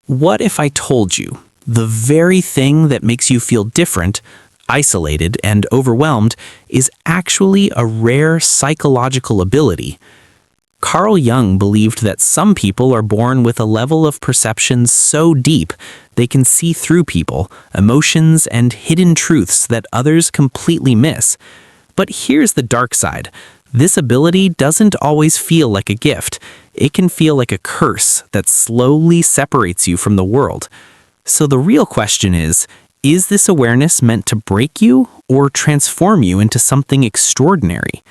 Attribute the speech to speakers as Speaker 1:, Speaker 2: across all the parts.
Speaker 1: What if I told you the very thing that makes you feel different, isolated, and overwhelmed is actually a rare psychological ability? Carl Jung believed that some people are born with a level of perception so deep they can see through people, emotions, and hidden truths that others completely miss. But here's the dark side. This ability doesn't always feel like a gift. It can feel like a curse that slowly separates you from the world. So the real question is this awareness meant to break you or transform you into something extraordinary?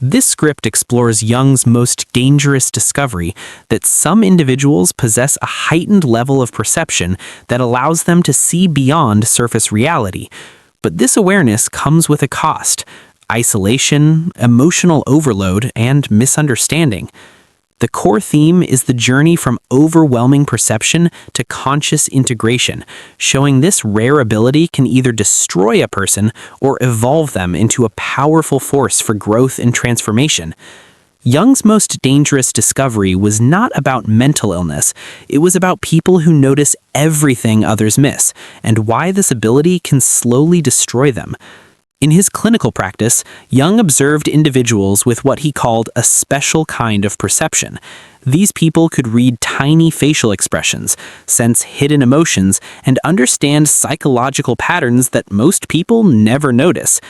Speaker 1: This script explores Jung's most dangerous discovery, that some individuals possess a heightened level of perception that allows them to see beyond surface reality. But this awareness comes with a cost: isolation, emotional overload, and misunderstanding. The core theme is the journey from overwhelming perception to conscious integration, showing this rare ability can either destroy a person or evolve them into a powerful force for growth and transformation. Jung's most dangerous discovery was not about mental illness. It was about people who notice everything others miss, and why this ability can slowly destroy them. In his clinical practice, Jung observed individuals with what he called a special kind of perception. These people could read tiny facial expressions, sense hidden emotions, and understand psychological patterns that most people never notice.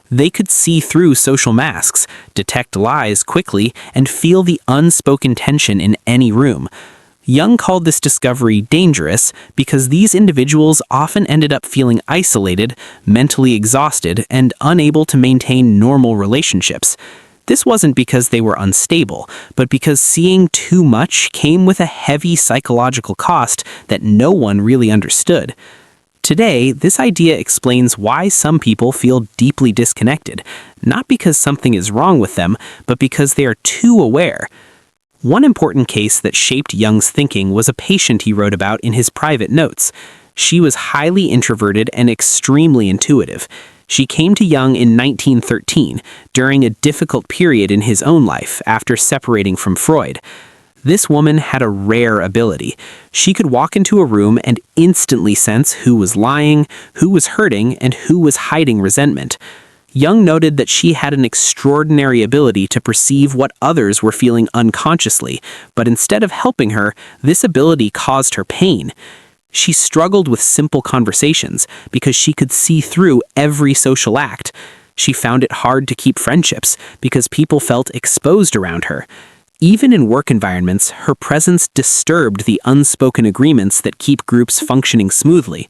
Speaker 1: They could see through social masks, detect lies quickly, and feel the unspoken tension in any room. Jung called this discovery dangerous because these individuals often ended up feeling isolated, mentally exhausted, and unable to maintain normal relationships. This wasn't because they were unstable, but because seeing too much came with a heavy psychological cost that no one really understood. Today, this idea explains why some people feel deeply disconnected, not because something is wrong with them, but because they are too aware. One important case that shaped Jung's thinking was a patient he wrote about in his private notes. She was highly introverted and extremely intuitive. She came to Jung in 1913, during a difficult period in his own life after separating from Freud. This woman had a rare ability. She could walk into a room and instantly sense who was lying, who was hurting, and who was hiding resentment. Jung noted that she had an extraordinary ability to perceive what others were feeling unconsciously, but instead of helping her, this ability caused her pain. She struggled with simple conversations because she could see through every social act. She found it hard to keep friendships because people felt exposed around her. Even in work environments, her presence disturbed the unspoken agreements that keep groups functioning smoothly.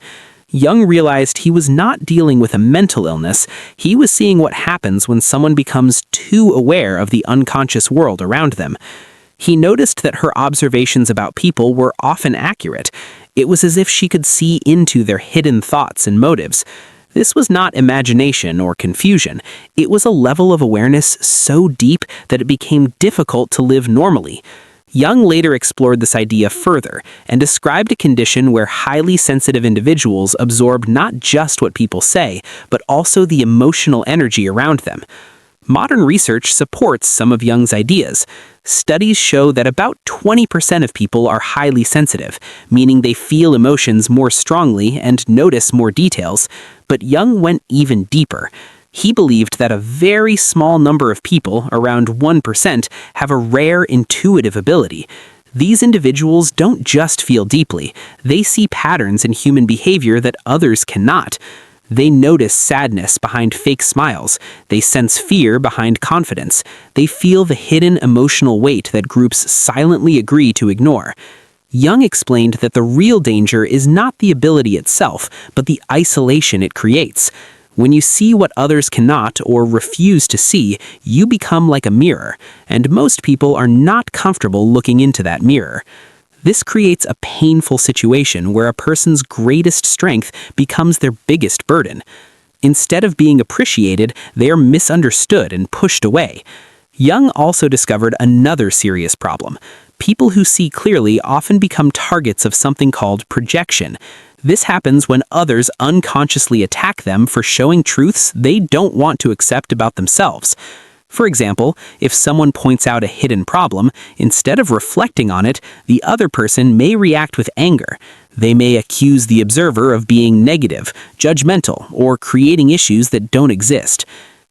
Speaker 1: Jung realized he was not dealing with a mental illness. He was seeing what happens when someone becomes too aware of the unconscious world around them. He noticed that her observations about people were often accurate. It was as if she could see into their hidden thoughts and motives. This was not imagination or confusion. It was a level of awareness so deep that it became difficult to live normally. Jung later explored this idea further and described a condition where highly sensitive individuals absorb not just what people say, but also the emotional energy around them. Modern research supports some of Jung's ideas. Studies show that about 20% of people are highly sensitive, meaning they feel emotions more strongly and notice more details. But Jung went even deeper. He believed that a very small number of people, around 1%, have a rare intuitive ability. These individuals don't just feel deeply, they see patterns in human behavior that others cannot. They notice sadness behind fake smiles, they sense fear behind confidence, they feel the hidden emotional weight that groups silently agree to ignore. Jung explained that the real danger is not the ability itself, but the isolation it creates. When you see what others cannot or refuse to see, you become like a mirror, and most people are not comfortable looking into that mirror. This creates a painful situation where a person's greatest strength becomes their biggest burden. Instead of being appreciated, they are misunderstood and pushed away. Jung also discovered another serious problem. People who see clearly often become targets of something called projection. This happens when others unconsciously attack them for showing truths they don't want to accept about themselves. For example, if someone points out a hidden problem, instead of reflecting on it, the other person may react with anger. They may accuse the observer of being negative, judgmental, or creating issues that don't exist.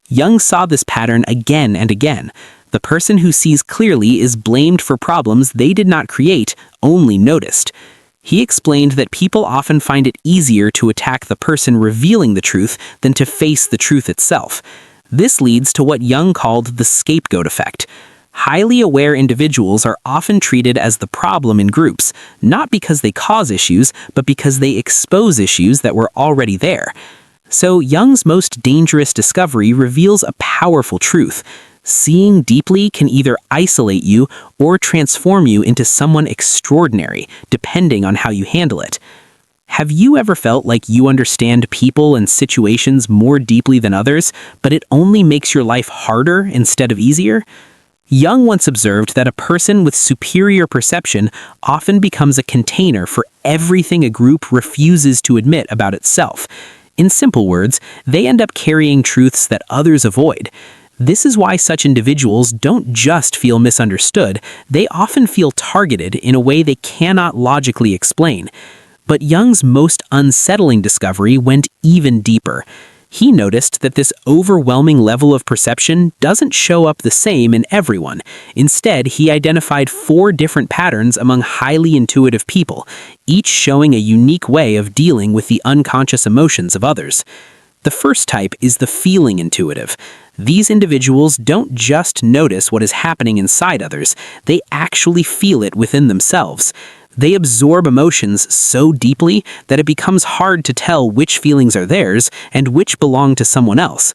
Speaker 1: Jung saw this pattern again and again. The person who sees clearly is blamed for problems they did not create, only noticed. He explained that people often find it easier to attack the person revealing the truth than to face the truth itself. This leads to what Jung called the scapegoat effect. Highly aware individuals are often treated as the problem in groups, not because they cause issues, but because they expose issues that were already there. So Jung's most dangerous discovery reveals a powerful truth. Seeing deeply can either isolate you or transform you into someone extraordinary, depending on how you handle it. Have you ever felt like you understand people and situations more deeply than others, but it only makes your life harder instead of easier? Jung once observed that a person with superior perception often becomes a container for everything a group refuses to admit about itself. In simple words, they end up carrying truths that others avoid. This is why such individuals don't just feel misunderstood, they often feel targeted in a way they cannot logically explain. But Jung's most unsettling discovery went even deeper. He noticed that this overwhelming level of perception doesn't show up the same in everyone. Instead, he identified 4 different patterns among highly intuitive people, each showing a unique way of dealing with the unconscious emotions of others. The first type is the feeling intuitive. These individuals don't just notice what is happening inside others, they actually feel it within themselves. They absorb emotions so deeply that it becomes hard to tell which feelings are theirs and which belong to someone else.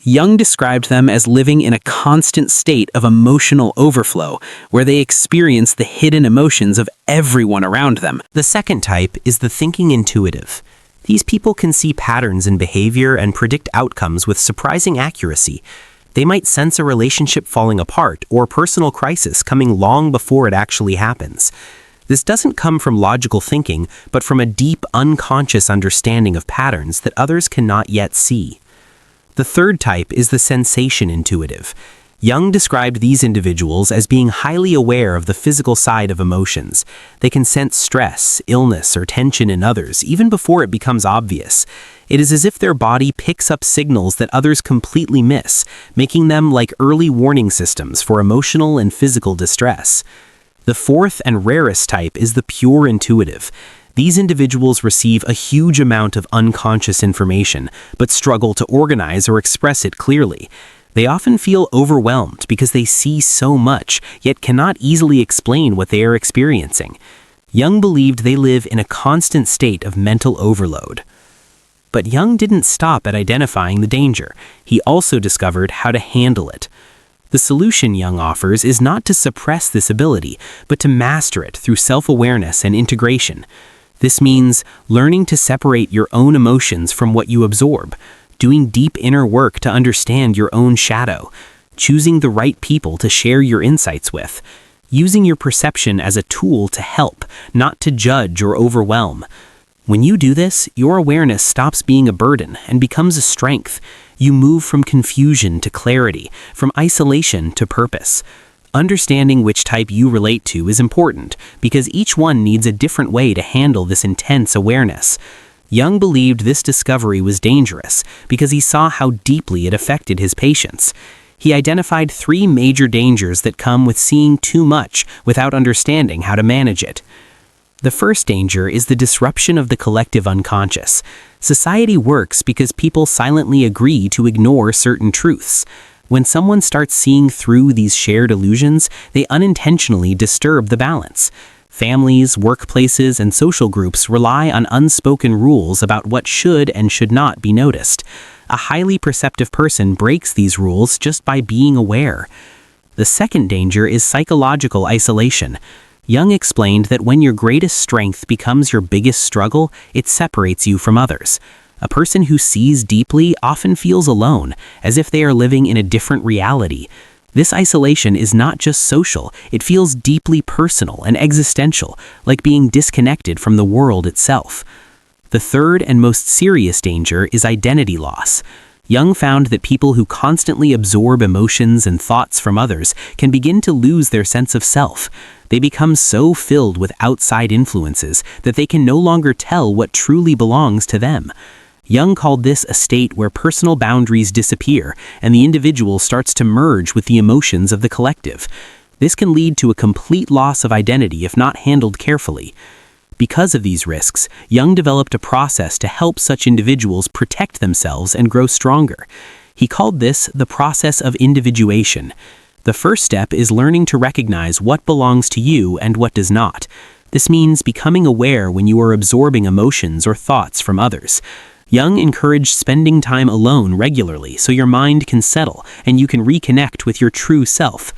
Speaker 1: Jung described them as living in a constant state of emotional overflow, where they experience the hidden emotions of everyone around them.
Speaker 2: The second type is the thinking intuitive. These people can see patterns in behavior and predict outcomes with surprising accuracy. They might sense a relationship falling apart or personal crisis coming long before it actually happens. This doesn't come from logical thinking, but from a deep, unconscious understanding of patterns that others cannot yet see. The third type is the sensation intuitive. Jung described these individuals as being highly aware of the physical side of emotions. They can sense stress, illness, or tension in others even before it becomes obvious. It is as if their body picks up signals that others completely miss, making them like early warning systems for emotional and physical distress. The fourth and rarest type is the pure intuitive. These individuals receive a huge amount of unconscious information, but struggle to organize or express it clearly. They often feel overwhelmed because they see so much, yet cannot easily explain what they are experiencing. Jung believed they live in a constant state of mental overload. But Jung didn't stop at identifying the danger. He also discovered how to handle it. The solution Jung offers is not to suppress this ability, but to master it through self-awareness and integration. This means learning to separate your own emotions from what you absorb, doing deep inner work to understand your own shadow, choosing the right people to share your insights with, using your perception as a tool to help, not to judge or overwhelm. When you do this, your awareness stops being a burden and becomes a strength. You move from confusion to clarity, from isolation to purpose. Understanding which type you relate to is important because each one needs a different way to handle this intense awareness. Jung believed this discovery was dangerous because he saw how deeply it affected his patients. He identified 3 major dangers that come with seeing too much without understanding how to manage it. The first danger is the disruption of the collective unconscious. Society works because people silently agree to ignore certain truths. When someone starts seeing through these shared illusions, they unintentionally disturb the balance. Families, workplaces, and social groups rely on unspoken rules about what should and should not be noticed. A highly perceptive person breaks these rules just by being aware. The second danger is psychological isolation. Jung explained that when your greatest strength becomes your biggest struggle, it separates you from others. A person who sees deeply often feels alone, as if they are living in a different reality. This isolation is not just social, it feels deeply personal and existential, like being disconnected from the world itself. The third and most serious danger is identity loss. Jung found that people who constantly absorb emotions and thoughts from others can begin to lose their sense of self. They become so filled with outside influences that they can no longer tell what truly belongs to them. Jung called this a state where personal boundaries disappear and the individual starts to merge with the emotions of the collective. This can lead to a complete loss of identity if not handled carefully. Because of these risks, Jung developed a process to help such individuals protect themselves and grow stronger. He called this the process of individuation. The first step is learning to recognize what belongs to you and what does not. This means becoming aware when you are absorbing emotions or thoughts from others. Jung encouraged spending time alone regularly so your mind can settle and you can reconnect with your true self.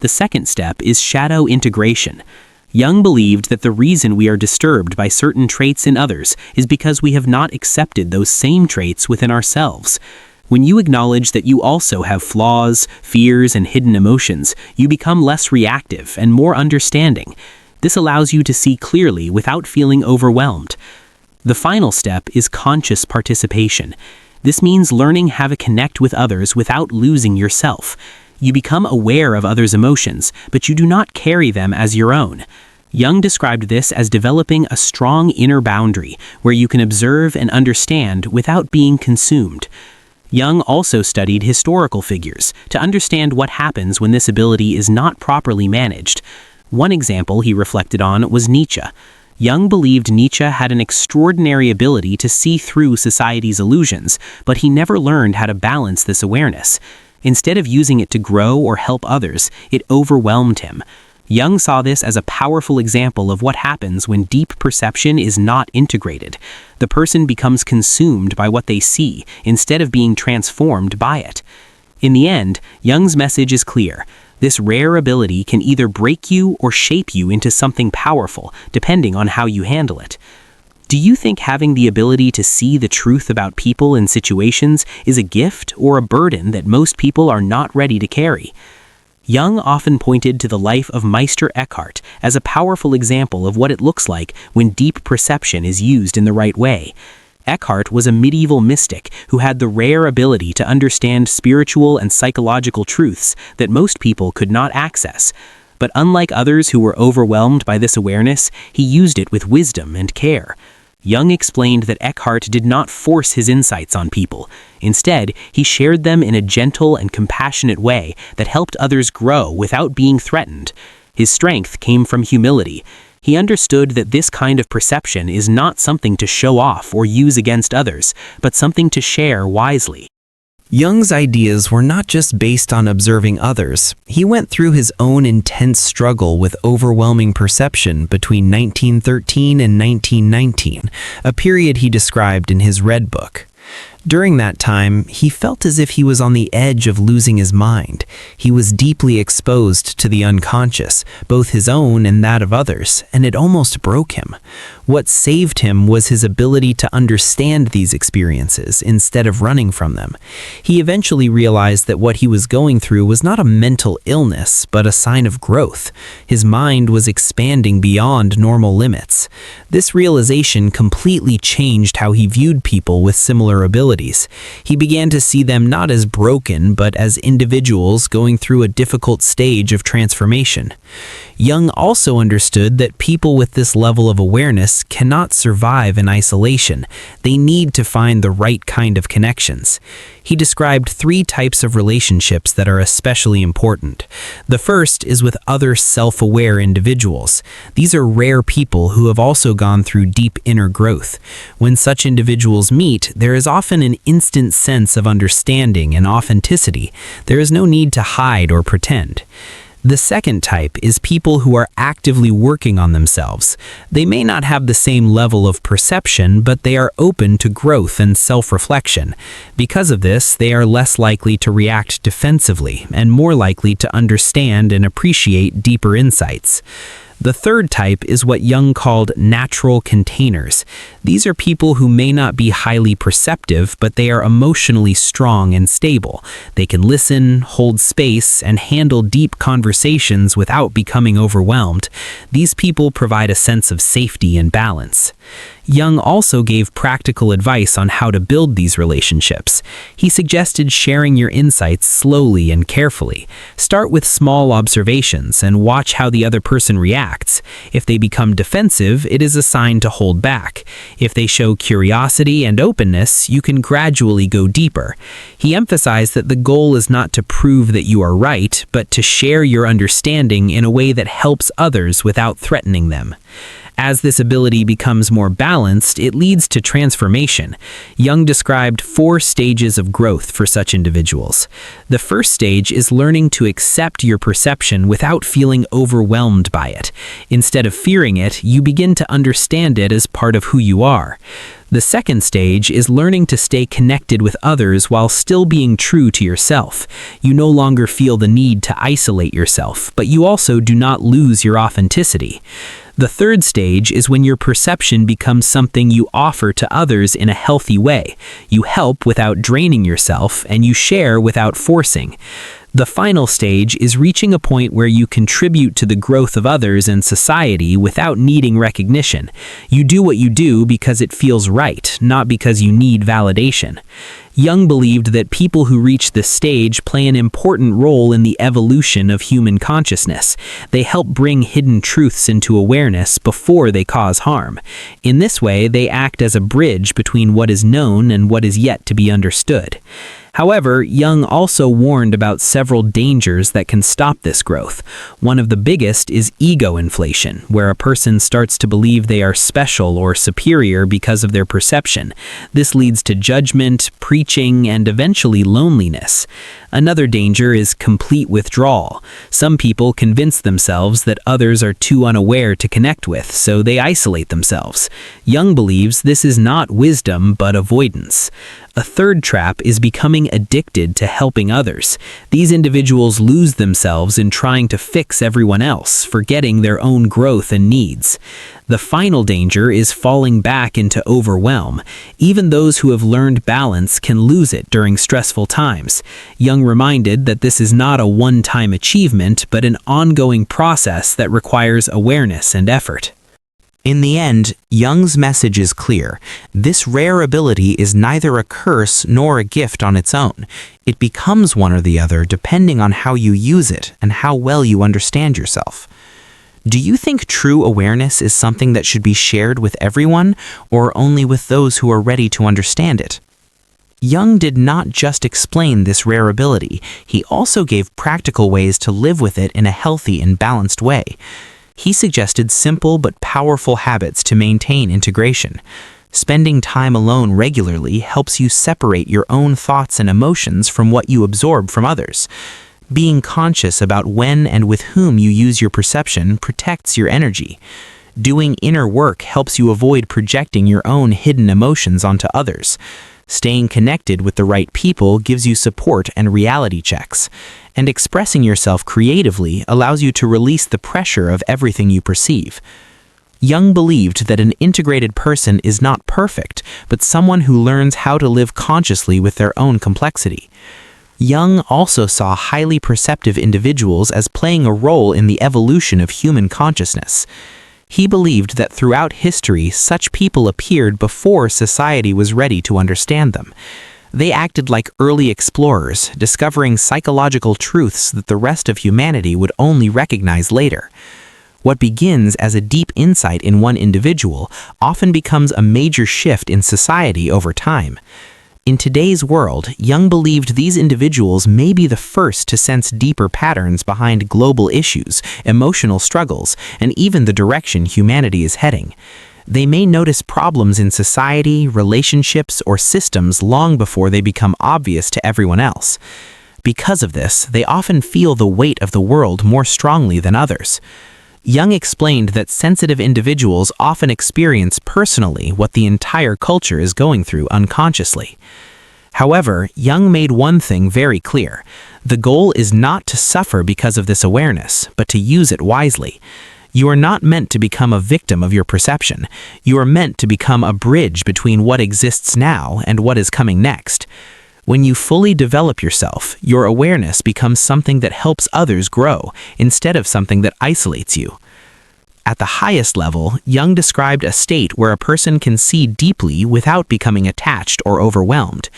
Speaker 2: The second step is shadow integration. Jung believed that the reason we are disturbed by certain traits in others is because we have not accepted those same traits within ourselves. When you acknowledge that you also have flaws, fears, and hidden emotions, you become less reactive and more understanding. This allows you to see clearly without feeling overwhelmed. The final step is conscious participation. This means learning how to connect with others without losing yourself. You become aware of others' emotions, but you do not carry them as your own. Jung described this as developing a strong inner boundary where you can observe and understand without being consumed. Jung also studied historical figures to understand what happens when this ability is not properly managed. One example he reflected on was Nietzsche. Jung believed Nietzsche had an extraordinary ability to see through society's illusions, but he never learned how to balance this awareness. Instead of using it to grow or help others, it overwhelmed him. Jung saw this as a powerful example of what happens when deep perception is not integrated. The person becomes consumed by what they see instead of being transformed by it. In the end, Jung's message is clear. This rare ability can either break you or shape you into something powerful, depending on how you handle it. Do you think having the ability to see the truth about people and situations is a gift or a burden that most people are not ready to carry? Jung often pointed to the life of Meister Eckhart as a powerful example of what it looks like when deep perception is used in the right way. Eckhart was a medieval mystic who had the rare ability to understand spiritual and psychological truths that most people could not access. But unlike others who were overwhelmed by this awareness, he used it with wisdom and care. Jung explained that Eckhart did not force his insights on people. Instead, he shared them in a gentle and compassionate way that helped others grow without being threatened. His strength came from humility. He understood that this kind of perception is not something to show off or use against others, but something to share wisely.
Speaker 1: Jung's ideas were not just based on observing others. He went through his own intense struggle with overwhelming perception between 1913 and 1919, a period he described in his Red Book. During that time, he felt as if he was on the edge of losing his mind. He was deeply exposed to the unconscious, both his own and that of others, and it almost broke him. What saved him was his ability to understand these experiences instead of running from them. He eventually realized that what he was going through was not a mental illness, but a sign of growth. His mind was expanding beyond normal limits. This realization completely changed how he viewed people with similar abilities. He began to see them not as broken, but as individuals going through a difficult stage of transformation. Jung also understood that people with this level of awareness cannot survive in isolation. They need to find the right kind of connections. He described 3 types of relationships that are especially important. The first is with other self-aware individuals. These are rare people who have also gone through deep inner growth. When such individuals meet, there is often an instant sense of understanding and authenticity. There is no need to hide or pretend. The second type is people who are actively working on themselves. They may not have the same level of perception, but they are open to growth and self-reflection. Because of this, they are less likely to react defensively and more likely to understand and appreciate deeper insights. The third type is what Jung called natural containers. These are people who may not be highly perceptive, but they are emotionally strong and stable. They can listen, hold space, and handle deep conversations without becoming overwhelmed. These people provide a sense of safety and balance. Jung also gave practical advice on how to build these relationships. He suggested sharing your insights slowly and carefully. Start with small observations and watch how the other person reacts. If they become defensive, it is a sign to hold back. If they show curiosity and openness, you can gradually go deeper. He emphasized that the goal is not to prove that you are right, but to share your understanding in a way that helps others without threatening them. As this ability becomes more balanced, it leads to transformation. Jung described 4 stages of growth for such individuals. The first stage is learning to accept your perception without feeling overwhelmed by it. Instead of fearing it, you begin to understand it as part of who you are. The second stage is learning to stay connected with others while still being true to yourself. You no longer feel the need to isolate yourself, but you also do not lose your authenticity. The third stage is when your perception becomes something you offer to others in a healthy way. You help without draining yourself, and you share without forcing. The final stage is reaching a point where you contribute to the growth of others and society without needing recognition. You do what you do because it feels right, not because you need validation. Jung believed that people who reach this stage play an important role in the evolution of human consciousness. They help bring hidden truths into awareness before they cause harm. In this way, they act as a bridge between what is known and what is yet to be understood. However, Jung also warned about several dangers that can stop this growth. One of the biggest is ego inflation, where a person starts to believe they are special or superior because of their perception. This leads to judgment, preaching, and eventually loneliness. Another danger is complete withdrawal. Some people convince themselves that others are too unaware to connect with, so they isolate themselves. Jung believes this is not wisdom, but avoidance. A third trap is becoming addicted to helping others. These individuals lose themselves in trying to fix everyone else, forgetting their own growth and needs. The final danger is falling back into overwhelm. Even those who have learned balance can lose it during stressful times. Jung reminded that this is not a one-time achievement, but an ongoing process that requires awareness and effort.
Speaker 3: In the end, Jung's message is clear. This rare ability is neither a curse nor a gift on its own. It becomes one or the other depending on how you use it and how well you understand yourself. Do you think true awareness is something that should be shared with everyone, or only with those who are ready to understand it? Jung did not just explain this rare ability, he also gave practical ways to live with it in a healthy and balanced way. He suggested simple but powerful habits to maintain integration. Spending time alone regularly helps you separate your own thoughts and emotions from what you absorb from others. Being conscious about when and with whom you use your perception protects your energy. Doing inner work helps you avoid projecting your own hidden emotions onto others. Staying connected with the right people gives you support and reality checks. And expressing yourself creatively allows you to release the pressure of everything you perceive. Jung believed that an integrated person is not perfect, but someone who learns how to live consciously with their own complexity. Jung also saw highly perceptive individuals as playing a role in the evolution of human consciousness. He believed that throughout history, such people appeared before society was ready to understand them. They acted like early explorers, discovering psychological truths that the rest of humanity would only recognize later. What begins as a deep insight in one individual often becomes a major shift in society over time. In today's world, Jung believed these individuals may be the first to sense deeper patterns behind global issues, emotional struggles, and even the direction humanity is heading. They may notice problems in society, relationships, or systems long before they become obvious to everyone else. Because of this, they often feel the weight of the world more strongly than others. Jung explained that sensitive individuals often experience personally what the entire culture is going through unconsciously. However, Jung made one thing very clear. The goal is not to suffer because of this awareness, but to use it wisely. You are not meant to become a victim of your perception. You are meant to become a bridge between what exists now and what is coming next. When you fully develop yourself, your awareness becomes something that helps others grow, instead of something that isolates you. At the highest level, Jung described a state where a person can see deeply without becoming attached or overwhelmed.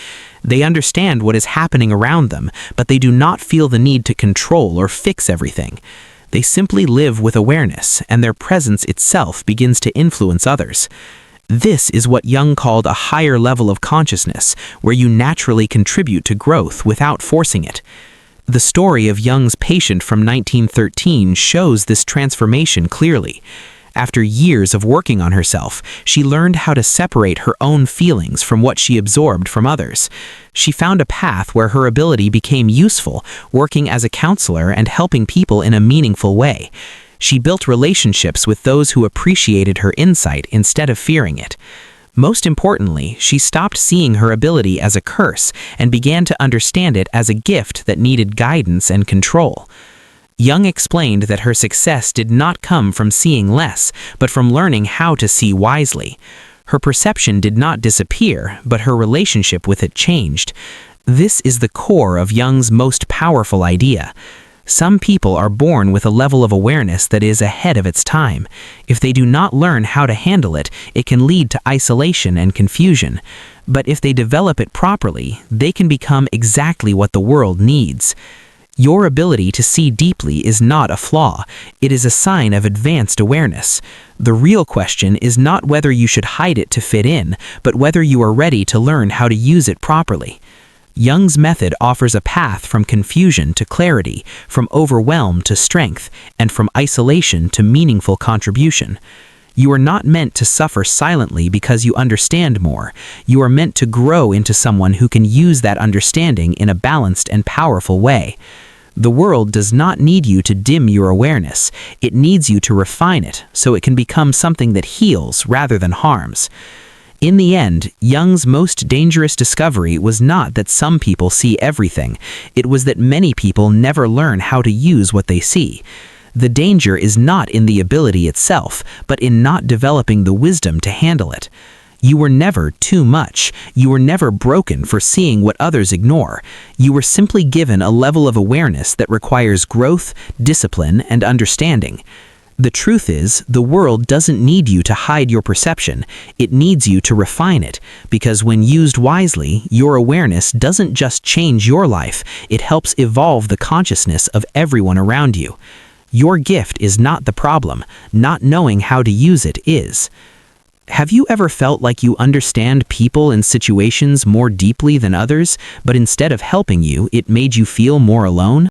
Speaker 3: They understand what is happening around them, but they do not feel the need to control or fix everything. They simply live with awareness, and their presence itself begins to influence others. This is what Jung called a higher level of consciousness, where you naturally contribute to growth without forcing it. The story of Jung's patient from 1913 shows this transformation clearly. After years of working on herself, she learned how to separate her own feelings from what she absorbed from others. She found a path where her ability became useful, working as a counselor and helping people in a meaningful way. She built relationships with those who appreciated her insight instead of fearing it. Most importantly, she stopped seeing her ability as a curse and began to understand it as a gift that needed guidance and control. Jung explained that her success did not come from seeing less, but from learning how to see wisely. Her perception did not disappear, but her relationship with it changed. This is the core of Jung's most powerful idea. Some people are born with a level of awareness that is ahead of its time. If they do not learn how to handle it, it can lead to isolation and confusion. But if they develop it properly, they can become exactly what the world needs. Your ability to see deeply is not a flaw. It is a sign of advanced awareness. The real question is not whether you should hide it to fit in, but whether you are ready to learn how to use it properly. Jung's method offers a path from confusion to clarity, from overwhelm to strength, and from isolation to meaningful contribution. You are not meant to suffer silently because you understand more. You are meant to grow into someone who can use that understanding in a balanced and powerful way. The world does not need you to dim your awareness. It needs you to refine it so it can become something that heals rather than harms. In the end, Jung's most dangerous discovery was not that some people see everything. It was that many people never learn how to use what they see. The danger is not in the ability itself, but in not developing the wisdom to handle it. You were never too much. You were never broken for seeing what others ignore. You were simply given a level of awareness that requires growth, discipline, and understanding. The truth is, the world doesn't need you to hide your perception. It needs you to refine it, because when used wisely, your awareness doesn't just change your life, it helps evolve the consciousness of everyone around you. Your gift is not the problem. Not knowing how to use it is. Have you ever felt like you understand people and situations more deeply than others, but instead of helping you, it made you feel more alone?